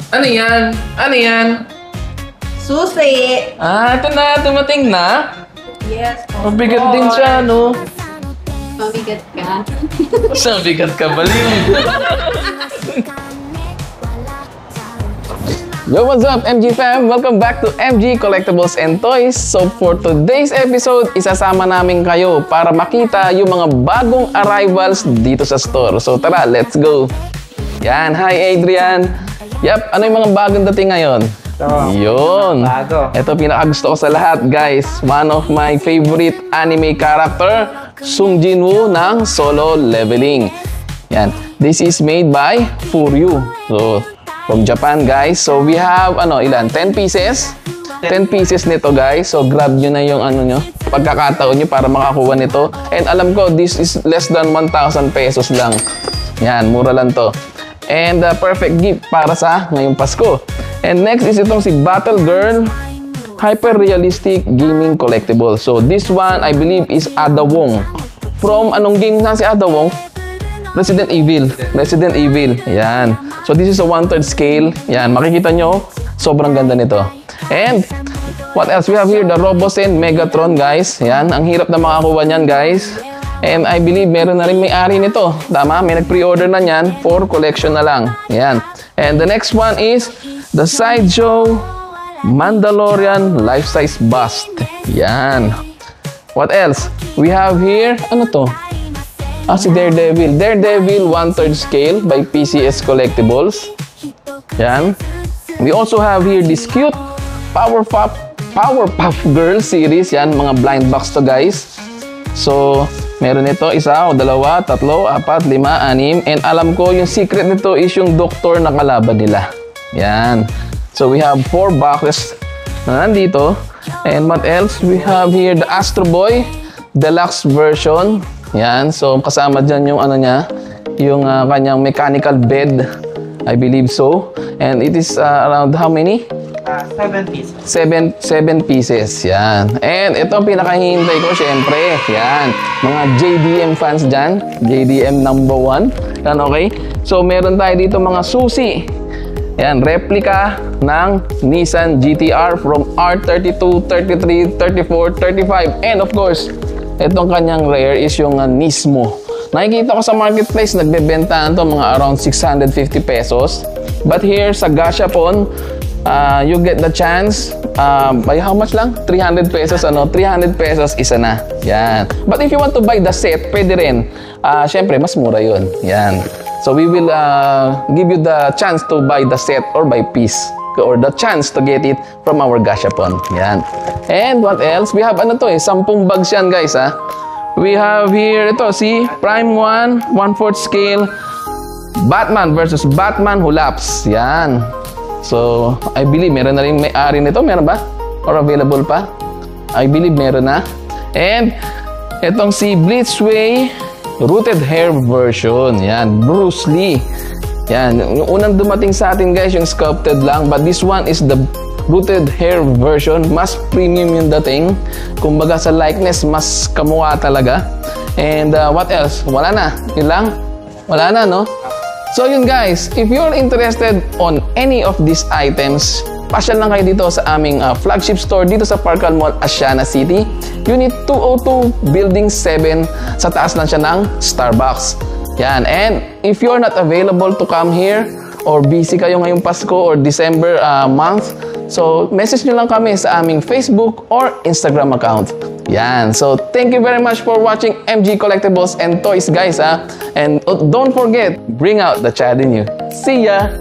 Ano yan? Ano yan? Susi! Ito na. Dumating na. Yes. Mabigat din siya, no? Mabigat ka. Mabigat ka, baliw. Yo, what's up, MG fam? Welcome back to MG Collectibles and Toys. So, for today's episode, isasama namin kayo para makita yung mga bagong arrivals dito sa store. So, tara, let's go! Yan, hi Adrian! Yep, ano yung mga bagong dating ngayon? Yun! Bago. Ito pinakagusto ko sa lahat, guys. One of my favorite anime character, Sung Jinwoo ng Solo Leveling. Yan, this is made by Furyu. So, from Japan, guys. So, we have, ilan? 10 pieces? 10 pieces nito, guys. So, grab nyo na yung, pagkakataon nyo para makakuha nito. And alam ko, this is less than 1,000 pesos lang. Yan, mura lang to. And perfect gift para sa ngayong Pasko. And next is itong si Battle Girl Hyper Realistic Gaming Collectible. So, this one, I believe, is Ada Wong. From, anong game na si Ada Wong? Resident Evil. Resident Evil. Yan. So, this is a 1/3 scale. Yan. Makikita nyo, sobrang ganda nito. And, what else? We have here the Robosen Megatron, guys. Yan. Ang hirap na makakuha niyan, guys. And I believe, meron na rin may-ari nito. Tama? May nag-pre-order na niyan for collection na lang. Yan. And the next one is the Sideshow Mandalorian Life-Size Bust. Yan. What else? We have here, ano to? Si Daredevil. Daredevil 1/3 scale by PCS Collectibles. Yan. We also have here this cute Powerpuff Girl series. Yan, mga blind box to, guys. So, meron ito, isa, o dalawa, tatlo, apat, lima, anim. And alam ko, yung secret nito is yung doktor na kalaban nila. Yan. So, we have 4 boxes na nandito. And what else? We have here the Astro Boy Deluxe version. Yan. So, kasama dyan yung yung kanyang mechanical bed. I believe so. And it is around how many? 7 pieces. 7 pieces. Yan. And ito ang pinakahihintay ko, syempre. Yan. Mga JDM fans dyan. JDM number 1. Yan, okay? So, meron tayo dito mga susi. Yan. Replica ng Nissan GT-R from R32, 33, 34, 35. And of course, itong kanyang rare is yung Nismo. Nakikita ko sa marketplace, nagbebentahan to mga around 650 pesos. But here sa Gashapon, you get the chance, by how much lang? 300 pesos, 300 pesos isa na. Yan. But if you want to buy the set, pwede rin. Syempre, mas mura yun. Yan. So we will give you the chance to buy the set or buy piece. Or the chance to get it from our Gashapon. Yan. And what else? We have 10 bags yan, guys, ha. We have here, ito, si Prime 1, 1/4 scale, Batman versus Batman Hulaps. Yan. So, I believe meron na rin may-ari nito. Meron ba? Or available pa? I believe meron na. And, itong si Blitzway Rooted Hair version. Yan. Bruce Lee. Yan. Yung unang dumating sa atin, guys, yung sculpted lang. But this one is the rooted hair version. Mas premium yung dating. Kumbaga sa likeness, mas kamukha talaga. And what else? Wala na. Yun lang? Wala na, no? So yun, guys. If you're interested on any of these items, pasyal lang kayo dito sa aming flagship store dito sa Parkal Mall, Asiana City. Unit 202, Building 7. Sa taas lang siya ng Starbucks. Yan. And if you're not available to come here or busy kayo ngayong Pasko or December month, so message nyo lang kami sa aming Facebook or Instagram account. Yan. So thank you very much for watching MG Collectibles and Toys, guys. And don't forget, bring out the child in you. See ya!